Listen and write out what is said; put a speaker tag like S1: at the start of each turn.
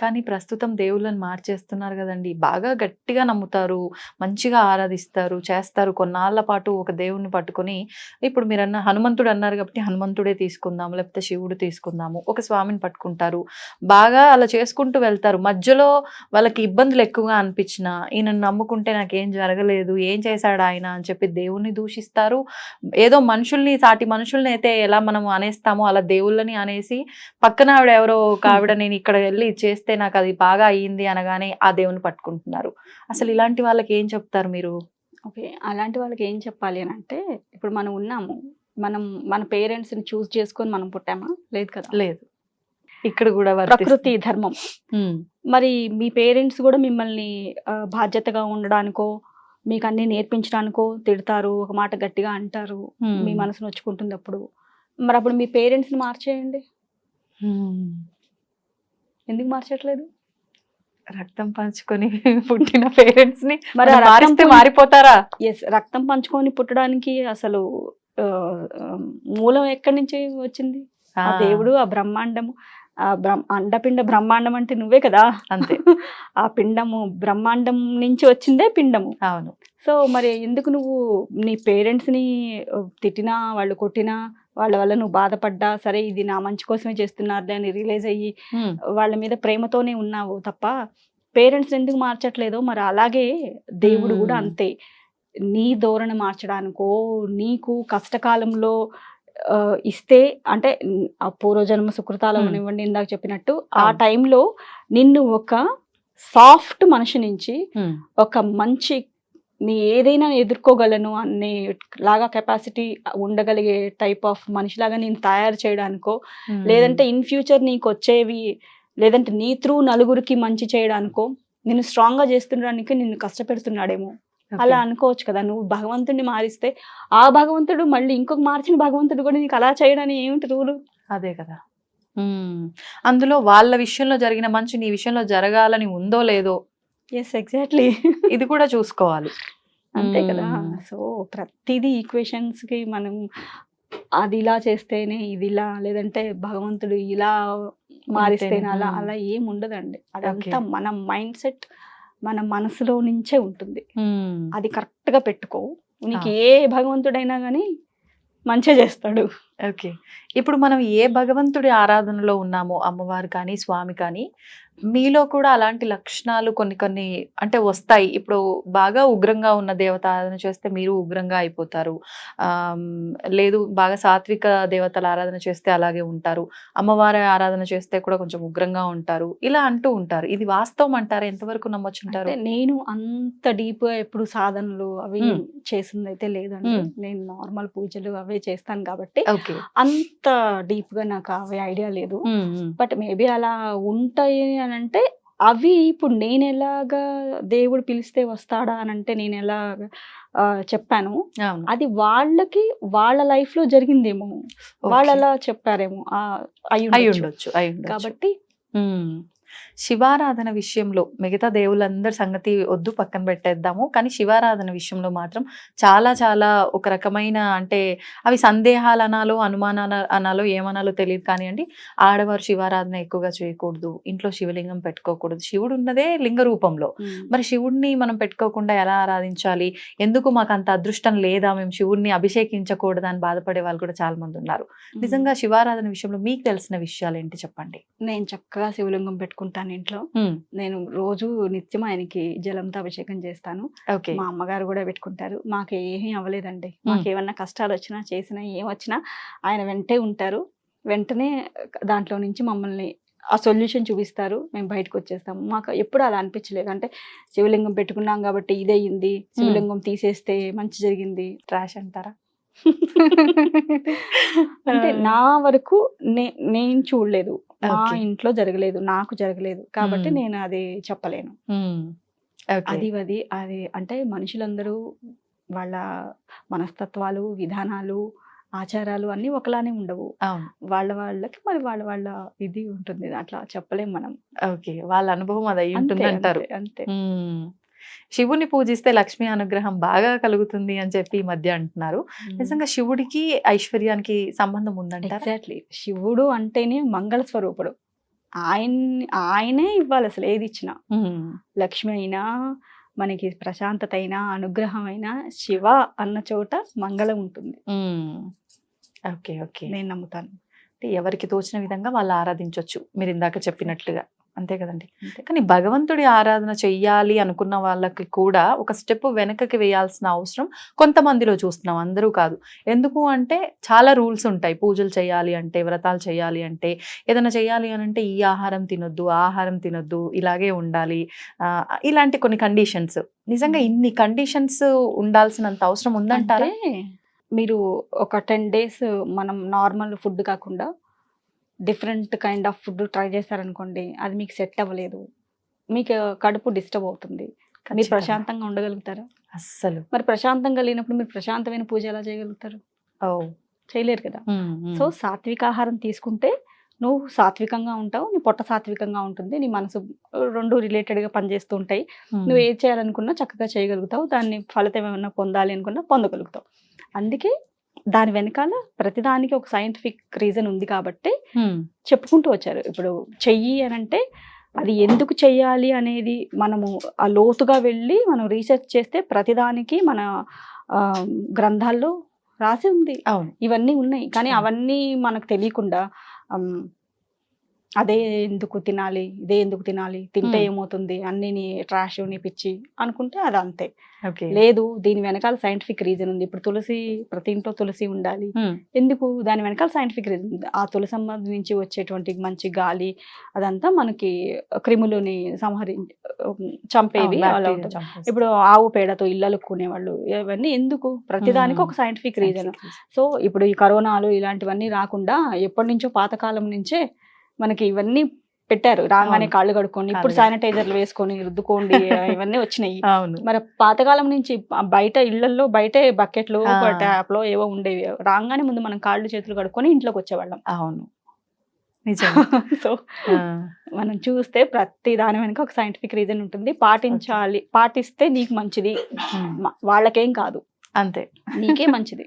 S1: కానీ ప్రస్తుతం దేవుళ్ళని మార్చేస్తున్నారు గదండీ! బాగా గట్టిగా నమ్ముతారు, మంచిగా ఆరాధిస్తారు, చేస్తారు. కొన్నాళ్ళ పాటు ఒక దేవుడిని పట్టుకొని ఇప్పుడు మీరన్న హనుమంతుడు అన్నారు కాబట్టి హనుమంతుడే తీసుకుందాం, లేకపోతే శివుడు తీసుకుందాము. ఒక స్వామిని పట్టుకుంటారు. బాగా అలా చేసుకుంటూ వెళ్తారు. మధ్యలో వాళ్ళకి ఇబ్బందులు ఎక్కువగా అనిపించినా, ఈయనను నమ్ముకుంటే నాకేం జరగలేదు, ఏం చేశాడు ఆయన అని చెప్పి దేవుడిని దూషిస్తారు. ఏదో మనుషుల్ని సాటి మనుషుల్నయితే ఎలా మనం అనేస్తామో అలా దేవుళ్ళని అనేసి పక్కన ఆవిడ ఎవరో ఒక ఆవిడ నేను ఇక్కడ వెళ్ళి ఇది చేస్తే నాకు అది బాగా అయ్యింది అనగానే ఆ దేవుని పట్టుకుంటున్నారు. అసలు ఇలాంటి వాళ్ళకి ఏం చెప్తారు మీరు?
S2: ఓకే. అలాంటి వాళ్ళకి ఏం చెప్పాలి అనంటే, ఇప్పుడు మనం ఉన్నాము. మనం మన పేరెంట్స్‌ని చూజ్ చేసుకొని మనం పుట్టామా? లేదు కదా!
S1: లేదు. ఇక్కడ గూడా
S2: ప్రకృతి
S1: వర్తిస్తుంది.
S2: ధర్మం.
S1: హ్మ్.
S2: మరి మీ పేరెంట్స్ గూడా మిమ్మల్ని బాధ్యతగా ఉండడానికో, మీకన్నీ నేర్పించడానికో తిడతారు, ఒక మాట గట్టిగా అంటారు. మీ
S1: హ్మ్.
S2: మనసు నొచ్చుకుంటుందప్పుడు. మరప్పుడు మీ పేరెంట్స్‌ని మార్చేయండి.
S1: హ్మ్.
S2: ఎందుకు మార్చట్లేదు?
S1: రక్తం పంచుకొని పుట్టిన పేరెంట్స్‌ని
S2: మరి
S1: మనం
S2: ఆ రక్తం
S1: మారిస్తే మారిపోతారా?
S2: రక్తం పంచుకొని పుట్టడానికి అసలు ఆహ్, ఆహ్, మూలం ఎక్కడి నుంచి వచ్చింది?
S1: ఆ!
S2: ఆ దేవుడు, ఆ బ్రహ్మాండము, అండపిండ బ్రహ్మాండం అంటే నువ్వే కదా!
S1: అంతే.
S2: ఆ పిండము బ్రహ్మాండం నుంచి వచ్చిందే పిండము.
S1: అవును.
S2: సో, మరి ఎందుకు నువ్వు నీ పేరెంట్స్‌ని తిట్టినా, వాళ్ళు కొట్టినా, వాళ్ళ వల్ల నువ్వు బాధపడ్డా, సరే ఇది నా మంచి కోసమే చేస్తున్నారులే అని రియలైజ్ అయ్యి,
S1: హ్మ్.
S2: వాళ్ళ మీద ప్రేమతోనే ఉన్నావు తప్ప, పేరెంట్స్‌ని ఎందుకు మార్చట్లేదో మరి అలాగే దేవుడు గూడా
S1: హ్మ్.
S2: అంతే. నీ ధోరణి మార్చడానికో, నీకు కష్టకాలంలో ఇస్తే అంటే ఆ పూర్వజన్మ సుకృతాలు
S1: హ్మ్.
S2: అవనివ్వండి, ఇందాక చెప్పినట్టు ఆ
S1: అవును.
S2: టైంలో నిన్ను ఒక సాఫ్ట్ మనిషి నుంచి
S1: హ్మ్.
S2: ఒక మంచి ఏదైనా ఎదుర్కోగలను అనే లాగా కెపాసిటీ ఉండగలిగే టైప్ ఆఫ్ మనిషిలాగా నేను తయారు చేయడానికో,
S1: హ్మ్.
S2: లేదంటే ఇన్ ఫ్యూచర్ నీకొచ్చేవి లేదంటే నీ త్రూ నలుగురికి మంచి చేయడానికో, నిన్ను స్ట్రాంగ్‌గా చేస్తుండడానికి నిన్ను కష్టపెడుతున్నాడేమో!
S1: ఓకే.
S2: అలా అనుకోవచ్చు కదా! నువ్వు భగవంతుడిని మారిస్తే, ఆ భగవంతుడు మళ్ళీ ఇంకొక మార్చిన భగవంతుడు కూడా నీకు అలా చేయడని ఏమిటి రూలు?
S1: అదే కదా! హ్మ్. అందులో వాళ్ళ విషయంలో జరిగిన మంచి నీ విషయంలో జరగాలని ఉందో లేదో
S2: యెస్. ఎగ్జాక్ట్‌లీ.
S1: ఇది కూడా చూసుకోవాలి.
S2: అంతే కదా!
S1: హ్మ్.
S2: సో, ప్రతీదీ ఈక్వేషన్స్‌కి మనం అది ఇలా చేస్తేనే ఇది ఇలా, లేదంటే భగవంతుడు ఇలా
S1: ఉంటేనే.
S2: మారిస్తేనే అలా,
S1: హ్మ్.
S2: అలా ఏముండదండి.
S1: ఓకే.
S2: అదంతా మన మైండ్ సెట్, మన మనసులో నుంచే ఉంటుంది.
S1: హ్మ్.
S2: అది కరెక్ట్‌గా పెట్టుకో. నీకు
S1: అవును.
S2: ఏ భగవంతుడైనా గానీ మంచే చేస్తాడు.
S1: ఓకే. ఇప్పుడు మనం ఏ భగవంతుడి ఆరాధనలో ఉన్నామో అమ్మవారు కానీ, స్వామి కానీ, మీలో కూడా అలాంటి లక్షణాలు కొన్ని కొన్ని అంటే వస్తాయి. ఇప్పుడు బాగా ఉగ్రంగా ఉన్న దేవత ఆరాధన చేస్తే మీరు ఉగ్రంగా అయిపోతారు. లేదు బాగా సాత్విక దేవతల ఆరాధన చేస్తే అలాగే ఉంటారు. అమ్మవారి ఆరాధన చేస్తే కూడా కొంచెం ఉగ్రంగా ఉంటారు. ఇలా అంటూ ఉంటారు. ఇది వాస్తవం అంటారా? ఎంతవరకు
S2: అంటే
S1: నమ్మొచ్చంటారు?
S2: నేను అంత డీప్‌గా ఎప్పుడు సాధనలు అవి
S1: హ్మ్.
S2: చేసిందైతే లేదండి.
S1: హ్మ్.
S2: నేను నార్మల్ పూజలు అవే చేస్తాను కాబట్టి,
S1: ఓకే.
S2: అంత డీప్‌గా నాకు అవి ఐడియా లేదు.
S1: హ్మ్. హ్మ్.
S2: బట్ మేబీ అలా ఉంటాయి అనంటే, అవి ఇప్పుడు నేనెలాగా దేవుడు పిలిస్తే వస్తాడా అనంటే నేనెలాగా చెప్పానో,
S1: అవును.
S2: అది వాళ్ళకి వాళ్ళ లైఫ్‌లో జరిగిందేమో.
S1: ఓకే.
S2: వాళ్ళలా చెప్పారేమో. అయ్యుండొచ్చు.
S1: అయ్యుండొచ్చు. అయ్యుండొచ్చు.
S2: కాబట్టి
S1: హ్మ్. శివారాధన విషయంలో మిగతా దేవుళ్ళందరి సంగతి వద్దు పక్కన పెట్టేద్దాము. కానీ శివారాధన విషయంలో మాత్రం చాలా చాలా ఒక రకమైన అంటే అవి సందేహాలనాలో, అనుమానాలు అనాలో ఏమనాలో తెలీదు కానియండి. ఆడవారు శివారాధన ఎక్కువగా చేయకూడదు. ఇంట్లో శివలింగం పెట్టుకోకూడదు. శివుడు ఉన్నదే లింగ రూపంలో.
S2: హ్మ్.
S1: మరి శివుడిని మనం పెట్టుకోకుండా ఎలా ఆరాధించాలి? ఎందుకు మాకంత అదృష్టం లేదా? మేము శివుడిని అభిషేకించకూడదా? అని బాధపడే వాళ్ళు కూడా చాలా మందున్నారు.
S2: హ్మ్.
S1: నిజంగా శివారాధన విషయంలో మీకు తెలిసిన విషయాలేంటి చెప్పండి?
S2: నేను చక్కగా శివలింగం పెట్టుకుంటాను ఇంట్లో.
S1: హ్మ్.
S2: నేను రోజు నిత్యం ఆయనకి జలంతో అభిషేకం చేస్తాను.
S1: ఓకే.
S2: మా అమ్మగారు గూడా పెట్టుకుంటారు. మాకేమీ అవ్వలేదండి.
S1: హ్మ్.
S2: మాకేమన్నా కష్టాలొచ్చినా, చేసినా, ఏమొచ్చినా ఆయన వెంటే ఉంటారు. వెంటనే దాంట్లో నుంచి మమ్మల్ని ఆ సొల్యూషన్ చూపిస్తారు. మేము బయటకొచ్చేస్తాము. మాకు ఎప్పుడు అలా అనిపించలేదు. అంటే శివలింగం పెట్టుకున్నాం గాబట్టి ఇదయింది.
S1: హ్మ్.
S2: శివలింగం తీసేస్తే మంచి జరిగింది.
S1: ట్రాష్ అంటారా? ఆ!
S2: అంటే నా వరకు నే నేను చూడలేదు. మా
S1: ఓకే.
S2: ఇంట్లో జరగలేదు. నాకు జరగలేదు. కాబట్టి
S1: హ్మ్.
S2: నేను అది చెప్పలేను.
S1: హ్మ్. ఓకే.
S2: అది అంటే మనుషులందరూ వాళ్ళ మనస్తత్వాలు, విధానాలు, ఆచారాలు అన్నీ ఒకలానే ఉండవు.
S1: అవును.
S2: వాళ్ళకి మరి వాళ్ళ ఇది ఉంటుంది. అట్లా చెప్పలేం మనం.
S1: ఓకే. వాళ్ళ అనుభవం అది
S2: అంతే.
S1: అయ్యుంటుందంటారు.
S2: అంతే. అంతే.
S1: హ్మ్. శివుడిని పూజిస్తే లక్ష్మీ అనుగ్రహం బాగా కలుగుతుంది అని చెప్పి ఈ మధ్య అంటున్నారు.
S2: హ్మ్.
S1: నిజంగా శివుడికి, ఐశ్వర్యానికి సంబంధం ఉందంటారా?
S2: ఎగ్జాక్ట్‌లీ. శివుడు అంటేనే మంగళ స్వరూపుడు. ఆయనే ఇవ్వాలి అసలు ఏది ఇచ్చినా.
S1: ఉమ్,
S2: లక్ష్మి అయినా, మనకి ప్రశాంతత అయినా, అనుగ్రహం అయినా శివ అన్న చోట మంగళం ఉంటుంది.
S1: ఉమ్. Okay okay.
S2: నేను నమ్ముతాను.
S1: అంటే ఎవరికి తోచిన విధంగా వాళ్ళు ఆరాధించవచ్చు మీరు ఇందాక చెప్పినట్లుగా, అంతే కదండి.
S2: అంతే.
S1: కానీ భగవంతుడి ఆరాధన చెయ్యాలి అనుకున్న వాళ్ళకి కూడా ఒక స్టెప్ వెనకకి వేయాల్సిన అవసరం కొంతమందిలో చూస్తున్నాం, అందరూ కాదు. ఎందుకు అంటే చాలా రూల్స్ ఉంటాయి. పూజలు చేయాలి అంటే, వ్రతాలు చేయాలి అంటే, ఏదైనా చేయాలి అని అంటే ఈ ఆహారం తినొద్దు, ఆ ఆహారం తినొద్దు, ఇలాగే ఉండాలి, ఇలాంటి కొన్ని కండిషన్స్. నిజంగా ఇన్ని కండిషన్స్ ఉండాల్సినంత అవసరం ఉందంటారా?
S2: అంటే మీరు ఒక 10 days మనం నార్మల్ ఫుడ్ కాకుండా different kind of food try చేశారనుకోండి, అది మీకు సెట్ అవ్వలేదు, మీకు కడుపు డిస్టర్బ్ అవుతుంది, మీరు
S1: ఖచ్చితంగా.
S2: ప్రశాంతంగా ఉండగలుగుతారా?
S1: అస్సలు.
S2: మరి ప్రశాంతంగా లేనప్పుడు మీరు ప్రశాంతమైన పూజ ఎలా చేయగలుగుతారు?
S1: ఓ.
S2: చేయలేరు కదా.
S1: ఉమ్, ఉమ్.
S2: సో సాత్విక ఆహారం తీసుకుంటే నువ్వు సాత్వికంగా ఉంటావు, నీ పొట్ట సాత్వికంగా ఉంటుంది, నీ మనసు రెండు రిలేటెడ్గా పనిచేస్తూ ఉంటాయి.
S1: ఉమ్,
S2: నువ్వు ఏది చేయాలనుకున్నా చక్కగా చేయగలుగుతావు, దాన్ని ఫలితం ఏమన్నా పొందాలి అనుకున్నా పొందగలుగుతావు. అందుకే దాని వెనకాల ప్రతిదానికి ఒక సైంటిఫిక్ రీజన్ ఉంది కాబట్టి
S1: ఉమ్,
S2: చెప్పుకుంటూ వచ్చారు. ఇప్పుడు చెయ్యి అని అంటే అది ఎందుకు చెయ్యాలి అనేది మనము ఆ లోతుగా వెళ్ళి మనం రీసెర్చ్ చేస్తే ప్రతిదానికి మన ఆ, గ్రంథాల్లో రాసి ఉంది.
S1: అవును.
S2: ఇవన్నీ ఉన్నాయి, కానీ
S1: అవును.
S2: అవన్నీ మనకు తెలియకుండా అమ్, అదే ఎందుకు తినాలి, ఇదే ఎందుకు తినాలి, తింటే
S1: Hmm.
S2: ఏమవుతుంది, అన్ని నీ ట్రాష్ నీ పిచ్చి అనుకుంటే అది అంతే.
S1: ఓకే.
S2: లేదు, దీని వెనకాల సైంటిఫిక్ రీజన్ ఉంది. ఇప్పుడు తులసి, ప్రతి ఇంట్లో తులసి ఉండాలి,
S1: ఉమ్,
S2: ఎందుకు, దాని వెనకాల సైంటిఫిక్ రీజన్ ఉంది. ఆ తులసమ్మ నుంచి వచ్చేటువంటి మంచి గాలి అదంతా మనకి క్రిములని చంపేవి
S1: అవును,
S2: అలా
S1: bacteria
S2: ఉంటుంది.
S1: చంపేస్తుంది.
S2: ఇప్పుడు ఆవు పేడతో ఇళ్ళలు కొనేవాళ్ళు, ఇవన్నీ ఎందుకు, ప్రతిదానికి ఒక సైంటిఫిక్ రీజన్. సో ఇప్పుడు ఈ కరోనాలు ఇలాంటివన్నీ రాకుండా ఎప్పటి నుంచో పాతకాలం నుంచే మనకి ఇవన్నీ పెట్టారు. రాగానే
S1: అవును.
S2: కాళ్ళు కడుక్కోండి, ఇప్పుడు
S1: కాళ్ళు
S2: శానిటైజర్లు వేసుకొని రుద్దుకోండి, ఇవన్నీ వచ్చినాయి.
S1: అవును.
S2: మరి పాతకాలం నుంచి బయట ఇళ్లలో బయటే బకెట్లు
S1: ఆ.
S2: ట్యాప్లో ఏవో ఉండేవి. రాగానే ముందు మనం కాళ్ళు చేతులు కడుక్కొని ఇంట్లోకి వచ్చేవాళ్ళం.
S1: అవును, నిజంగా.
S2: సో
S1: ఆ,
S2: మనం చూస్తే ప్రతి దాని వెనుక ఒక సైంటిఫిక్ రీజన్ ఉంటుంది. పాటించాలి, పాటిస్తే నీకు మంచిది,
S1: ఉమ్,
S2: వాళ్ళకేం కాదు,
S1: అంతే.
S2: నీకే మంచిది.